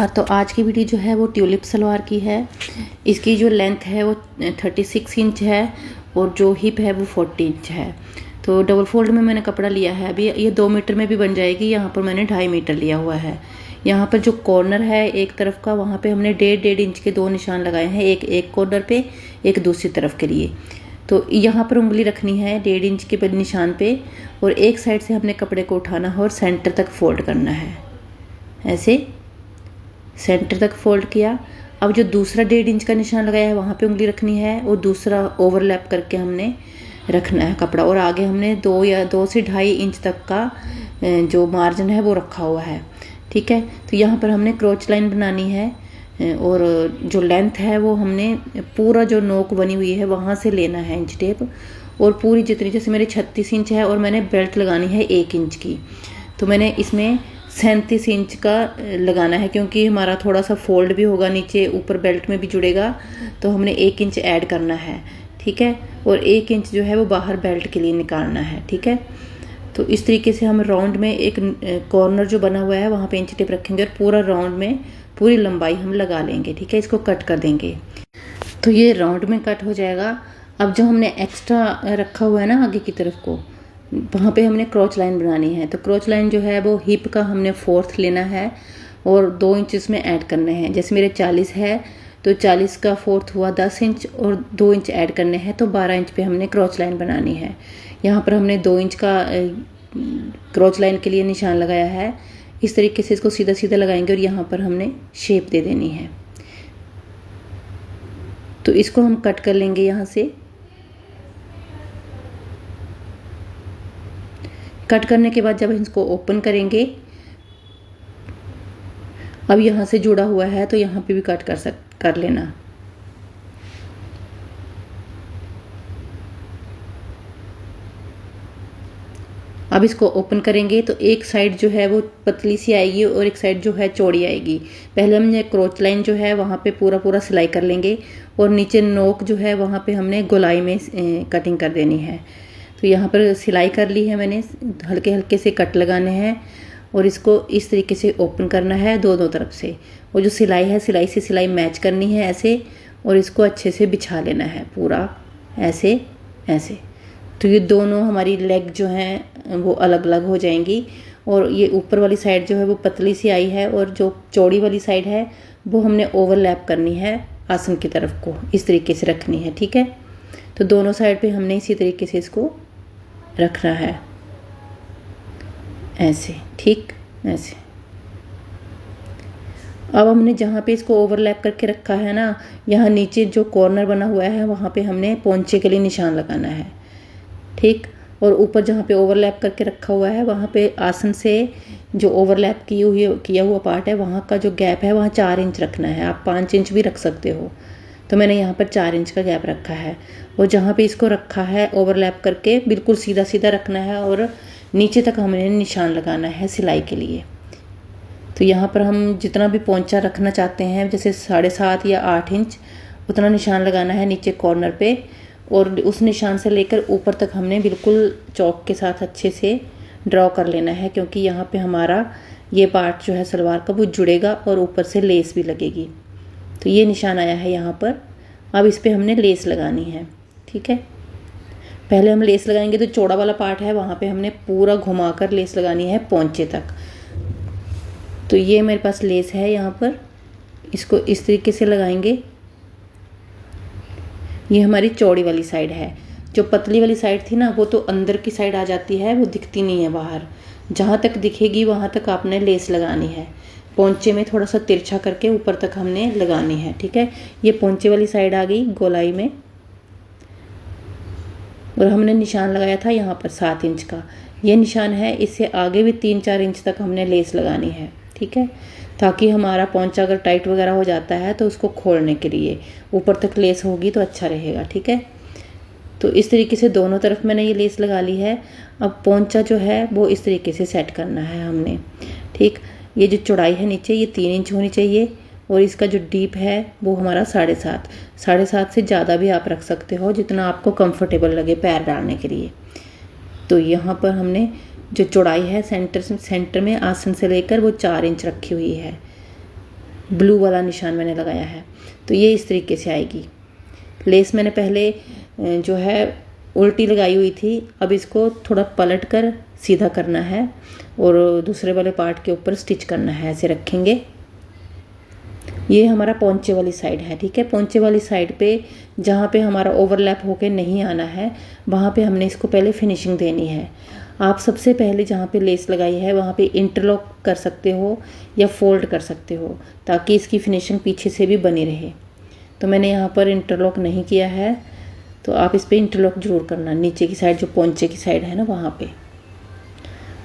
तो आज की वीडियो जो है वो ट्यूलिप सलवार की है। इसकी जो लेंथ है वो 36 इंच है और जो हिप है वो 40 इंच है। तो डबल फोल्ड में मैंने कपड़ा लिया है। अभी ये 2 मीटर में भी बन जाएगी। यहाँ पर मैंने 2.5 मीटर लिया हुआ है। यहाँ पर जो कॉर्नर है एक तरफ का, वहाँ पे हमने 1.5 इंच के 2 निशान लगाए हैं, एक कॉर्नर पे, एक दूसरी तरफ के लिए। तो यहाँ पर उंगली रखनी है 1.5 इंच के निशान पे और एक साइड से हमने कपड़े को उठाना है और सेंटर तक फोल्ड करना है। ऐसे सेंटर तक फोल्ड किया। अब जो दूसरा 1.5 इंच का निशान लगाया है वहाँ पे उंगली रखनी है और दूसरा ओवरलैप करके हमने रखना है कपड़ा। और आगे हमने 2 से 2.5 इंच तक का जो मार्जिन है वो रखा हुआ है। ठीक है, तो यहाँ पर हमने क्रॉच लाइन बनानी है और जो लेंथ है वो हमने पूरा जो नोक बनी हुई है वहाँ से लेना है इंच टेप। और पूरी जितनी, जैसे मेरे 36 इंच है और मैंने बेल्ट लगानी है 1 इंच की, तो मैंने इसमें 37 इंच का लगाना है, क्योंकि हमारा थोड़ा सा फोल्ड भी होगा नीचे, ऊपर बेल्ट में भी जुड़ेगा, तो हमने 1 इंच ऐड करना है। ठीक है, और 1 इंच जो है वो बाहर बेल्ट के लिए निकालना है। ठीक है, तो इस तरीके से हम राउंड में एक कॉर्नर जो बना हुआ है वहाँ पे इंच टेप रखेंगे और पूरा राउंड में पूरी लंबाई हम लगा लेंगे। ठीक है, इसको कट कर देंगे तो ये राउंड में कट हो जाएगा। अब जो हमने एक्स्ट्रा रखा हुआ है ना आगे की तरफ को, वहाँ पे हमने क्रॉच लाइन बनानी है। तो क्रॉच लाइन जो है वो हिप का हमने 4th लेना है और 2 इंच इसमें ऐड करने हैं। जैसे मेरे 40 है तो 40 का 4th हुआ 10 इंच और 2 इंच ऐड करने हैं, तो 12 इंच पे हमने क्रॉच लाइन बनानी है। यहाँ पर हमने 2 इंच का क्रॉच लाइन के लिए निशान लगाया है। इस तरीके से इसको सीधा सीधा लगाएंगे और यहाँ पर हमने शेप दे देनी है। तो इसको हम कट कर लेंगे यहाँ से। कट करने के बाद जब इसको ओपन करेंगे, अब यहाँ से जुड़ा हुआ है तो यहाँ पे भी कट कर लेना। अब इसको ओपन करेंगे तो एक साइड जो है वो पतली सी आएगी और एक साइड जो है चौड़ी आएगी। पहले हमने क्रॉच लाइन जो है वहाँ पे पूरा सिलाई कर लेंगे और नीचे नोक जो है वहाँ पे हमने गोलाई में कटिंग कर देनी है। तो यहाँ पर सिलाई कर ली है मैंने, हल्के हल्के से कट लगाने हैं और इसको इस तरीके से ओपन करना है दोनों तरफ से। और जो सिलाई है, सिलाई से सिलाई मैच करनी है ऐसे, और इसको अच्छे से बिछा लेना है पूरा ऐसे ऐसे। तो ये दोनों हमारी लेग जो हैं वो अलग अलग हो जाएंगी और ये ऊपर वाली साइड जो है वो पतली सी आई है और जो चौड़ी वाली साइड है वो हमने ओवरलैप करनी है आसन की तरफ को, इस तरीके से रखनी है। ठीक है, तो दोनों साइड पे हमने इसी तरीके से इसको रखना है ऐसे। ठीक, ऐसे। अब हमने जहाँ पे इसको ओवरलैप करके रखा है ना, यहाँ नीचे जो कॉर्नर बना हुआ है वहाँ पे हमने पोंचे के लिए निशान लगाना है। ठीक, और ऊपर जहाँ पे ओवरलैप करके रखा हुआ है वहाँ पे आसन से जो ओवरलैप किया हुआ पार्ट है वहाँ का जो गैप है वहाँ 4 इंच रखना है। आप 5 इंच भी रख सकते हो, तो मैंने यहाँ पर 4 इंच का गैप रखा है। और जहाँ पे इसको रखा है ओवरलैप करके बिल्कुल सीधा सीधा रखना है और नीचे तक हमने निशान लगाना है सिलाई के लिए। तो यहाँ पर हम जितना भी पोंचा रखना चाहते हैं, जैसे 7.5 या 8 इंच, उतना निशान लगाना है नीचे कॉर्नर पे और उस निशान से लेकर ऊपर तक हमने बिल्कुल चौक के साथ अच्छे से ड्रॉ कर लेना है, क्योंकि यहाँ पे हमारा ये पार्ट जो है सलवार का वो जुड़ेगा और ऊपर से लेस भी लगेगी। तो ये निशान आया है यहाँ पर। अब इस पे हमने लेस लगानी है। ठीक है, पहले हम लेस लगाएंगे तो चौड़ा वाला पार्ट है वहाँ पे हमने पूरा घुमाकर लेस लगानी है पोंचे तक। तो ये मेरे पास लेस है यहाँ पर, इसको इस तरीके से लगाएंगे। ये हमारी चौड़ी वाली साइड है। जो पतली वाली साइड थी ना वो तो अंदर की साइड आ जाती है, वो दिखती नहीं है बाहर। जहाँ तक दिखेगी वहाँ तक आपने लेस लगानी है। पोंचे में थोड़ा सा तिरछा करके ऊपर तक हमने लगानी है। ठीक है, ये पोंचे वाली साइड आ गई गोलाई में और हमने निशान लगाया था यहाँ पर 7 इंच का। ये निशान है, इससे आगे भी 3-4 इंच तक हमने लेस लगानी है। ठीक है, ताकि हमारा पोंचा अगर टाइट वगैरह हो जाता है तो उसको खोलने के लिए ऊपर तक लेस होगी तो अच्छा रहेगा। ठीक है, तो इस तरीके से दोनों तरफ मैंने ये लेस लगा ली है। अब पोंचा जो है वो इस तरीके से सेट करना है हमने। ठीक, ये जो चौड़ाई है नीचे ये 3 इंच होनी चाहिए और इसका जो डीप है वो हमारा 7.5 से ज़्यादा भी आप रख सकते हो, जितना आपको कंफर्टेबल लगे पैर डालने के लिए। तो यहाँ पर हमने जो चौड़ाई है सेंटर में आसन से लेकर वो 4 इंच रखी हुई है। ब्लू वाला निशान मैंने लगाया है। तो ये इस तरीके से आएगी। लेस मैंने पहले जो है उल्टी लगाई हुई थी, अब इसको थोड़ा पलट कर सीधा करना है और दूसरे वाले पार्ट के ऊपर स्टिच करना है। ऐसे रखेंगे। ये हमारा पोंचे वाली साइड है, ठीक है। पोंचे वाली साइड पे जहाँ पे हमारा ओवरलैप होके नहीं आना है वहाँ पे हमने इसको पहले फिनिशिंग देनी है। आप सबसे पहले जहाँ पे लेस लगाई है वहाँ पे इंटरलॉक कर सकते हो या फोल्ड कर सकते हो, ताकि इसकी फिनिशिंग पीछे से भी बनी रहे। तो मैंने यहाँ पर इंटरलॉक नहीं किया है, तो आप इस पर इंटरलॉक ज़रूर करना, नीचे की साइड जो पोंचे की साइड है ना वहाँ पे।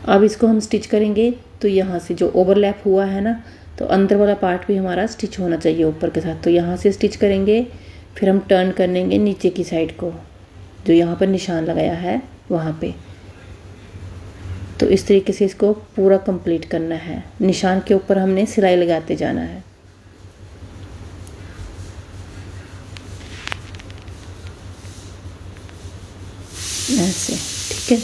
अब इसको हम स्टिच करेंगे। तो यहाँ से जो ओवरलैप हुआ है ना, तो अंदर वाला पार्ट भी हमारा स्टिच होना चाहिए ऊपर के साथ। तो यहाँ से स्टिच करेंगे, फिर हम टर्न करेंगे नीचे की साइड को, जो यहाँ पर निशान लगाया है वहाँ पे। तो इस तरीके से इसको पूरा कंप्लीट करना है। निशान के ऊपर हमने सिलाई लगाते जाना है। ऐसे, ठीक है।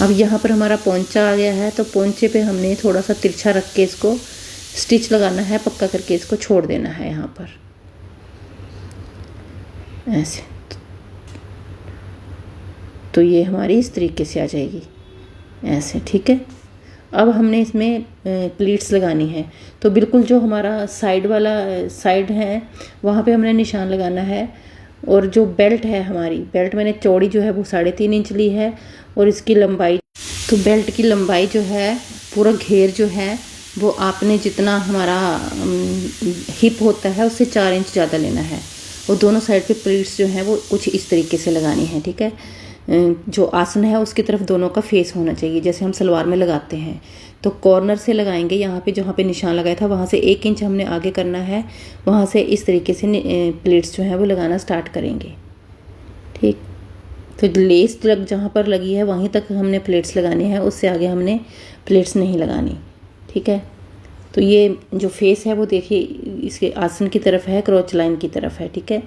अब यहाँ पर हमारा पोंचा आ गया है, तो पोंचे पे हमने थोड़ा सा तिरछा रख के इसको स्टिच लगाना है, पक्का करके इसको छोड़ देना है यहाँ पर ऐसे। तो ये हमारी इस तरीके से आ जाएगी ऐसे, ठीक है। अब हमने इसमें प्लीट्स लगानी है। तो बिल्कुल जो हमारा साइड वाला साइड है वहाँ पे हमने निशान लगाना है। और जो बेल्ट है हमारी, बेल्ट मैंने चौड़ी जो है वो 3.5 इंच ली है, और इसकी लंबाई, तो बेल्ट की लंबाई जो है पूरा घेर जो है वो आपने जितना हमारा हिप होता है उससे 4 इंच ज़्यादा लेना है। और दोनों साइड पे प्लीट्स जो हैं वो कुछ इस तरीके से लगानी है, ठीक है। जो आसन है उसकी तरफ दोनों का फेस होना चाहिए, जैसे हम सलवार में लगाते हैं। तो कॉर्नर से लगाएंगे, यहाँ पे जहाँ पे निशान लगाया था वहाँ से 1 इंच हमने आगे करना है, वहाँ से इस तरीके से प्लेट्स जो हैं वो लगाना स्टार्ट करेंगे, ठीक। तो लेस लग जहाँ पर लगी है वहीं तक हमने प्लेट्स लगानी है, उससे आगे हमने प्लेट्स नहीं लगानी, ठीक है। तो ये जो फेस है वो देखिए इसके आसन की तरफ है, क्रॉच लाइन की तरफ है, ठीक है।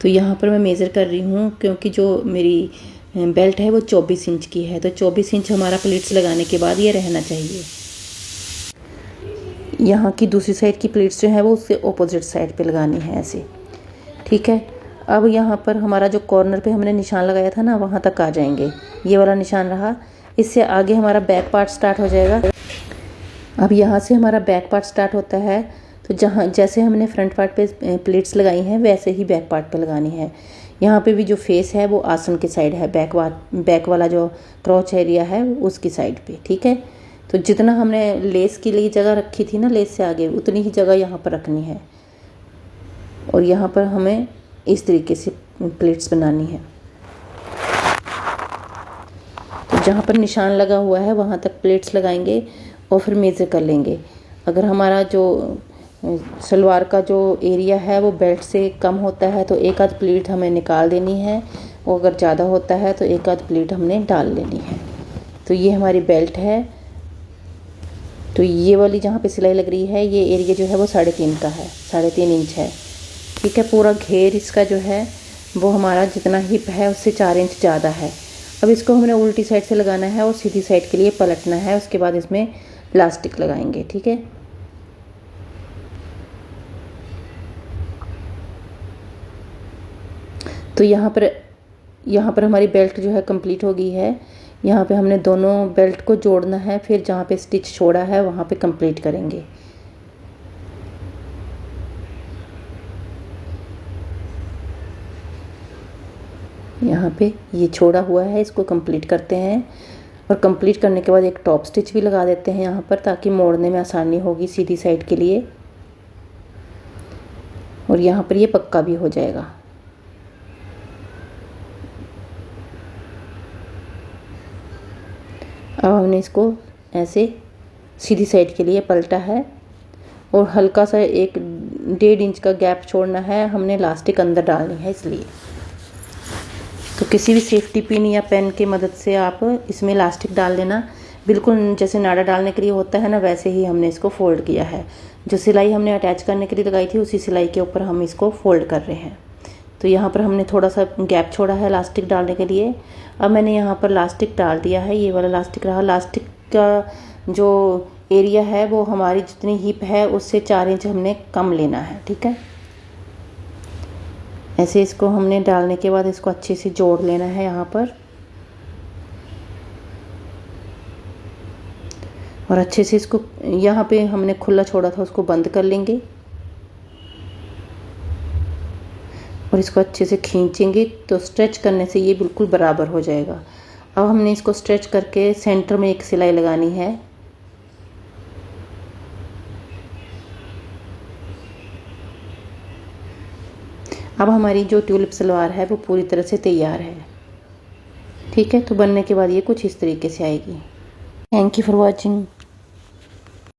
तो यहाँ पर मैं मेज़र कर रही हूँ, क्योंकि जो मेरी बेल्ट है वो 24 इंच की है, तो 24 इंच हमारा प्लेट्स लगाने के बाद ये रहना चाहिए। यहाँ की दूसरी साइड की प्लेट्स जो है वो उससे ऑपोजिट साइड पे लगानी है ऐसे, ठीक है। अब यहाँ पर हमारा जो कॉर्नर पे हमने निशान लगाया था ना वहाँ तक आ जाएंगे, ये वाला निशान रहा। इससे आगे हमारा बैक पार्ट स्टार्ट हो जाएगा। अब यहाँ से हमारा बैक पार्ट स्टार्ट होता है, तो जहाँ जैसे हमने फ्रंट पार्ट पे प्लेट्स लगाई हैं वैसे ही बैक पार्ट पे लगानी है। यहाँ पे भी जो फेस है वो आसन की साइड है, बैक वाला जो क्रॉच एरिया है उसकी साइड पे, ठीक है। तो जितना हमने लेस के लिए जगह रखी थी ना लेस से आगे, उतनी ही जगह यहाँ पर रखनी है। और यहाँ पर हमें इस तरीके से प्लेट्स बनानी है। तो जहाँ पर निशान लगा हुआ है वहाँ तक प्लेट्स लगाएंगे और फिर मेज़र कर लेंगे। अगर हमारा जो सलवार का जो एरिया है वो बेल्ट से कम होता है तो एक आध प्लीट हमें निकाल देनी है, और अगर ज़्यादा होता है तो एक आध प्लीट हमने डाल लेनी है। तो ये हमारी बेल्ट है। तो ये वाली जहाँ पे सिलाई लग रही है ये एरिया जो है वो 3.5 का है, 3.5 इंच है, ठीक है। पूरा घेर इसका जो है वो हमारा जितना हिप है उससे 4 इंच ज़्यादा है। अब इसको हमने उल्टी साइड से लगाना है और सीधी साइड के लिए पलटना है, उसके बाद इसमें इलास्टिक लगाएंगे, ठीक है। तो यहाँ पर हमारी बेल्ट जो है कंप्लीट हो गई है। यहाँ पे हमने दोनों बेल्ट को जोड़ना है, फिर जहाँ पे स्टिच छोड़ा है वहाँ पे कंप्लीट करेंगे। यहाँ पे ये छोड़ा हुआ है, इसको कंप्लीट करते हैं। और कंप्लीट करने के बाद एक टॉप स्टिच भी लगा देते हैं यहाँ पर, ताकि मोड़ने में आसानी होगी सीधी साइड के लिए। और यहाँ पर ये पक्का भी हो जाएगा। अब हमने इसको ऐसे सीधी साइड के लिए पलटा है और हल्का सा 1-1.5 इंच का गैप छोड़ना है, हमने इलास्टिक अंदर डालनी है इसलिए। तो किसी भी सेफ्टी पिन या पेन की मदद से आप इसमें इलास्टिक डाल देना, बिल्कुल जैसे नाड़ा डालने के लिए होता है ना वैसे ही हमने इसको फोल्ड किया है। जो सिलाई हमने अटैच करने के लिए लगाई थी उसी सिलाई के ऊपर हम इसको फोल्ड कर रहे हैं। तो यहाँ पर हमने थोड़ा सा गैप छोड़ा है इलास्टिक डालने के लिए। अब मैंने यहाँ पर इलास्टिक डाल दिया है, ये वाला इलास्टिक रहा। इलास्टिक का जो एरिया है वो हमारी जितनी हिप है उससे 4 इंच हमने कम लेना है। ठीक है, ऐसे इसको हमने डालने के बाद इसको अच्छे से जोड़ लेना है यहाँ पर, और अच्छे से इसको यहाँ पे हमने खुला छोड़ा था उसको बंद कर लेंगे और इसको अच्छे से खींचेंगे तो स्ट्रेच करने से ये बिल्कुल बराबर हो जाएगा। अब हमने इसको स्ट्रेच करके सेंटर में एक सिलाई लगानी है। अब हमारी जो ट्यूलिप सलवार है वो पूरी तरह से तैयार है। ठीक है, तो बनने के बाद ये कुछ इस तरीके से आएगी। Thank you for watching.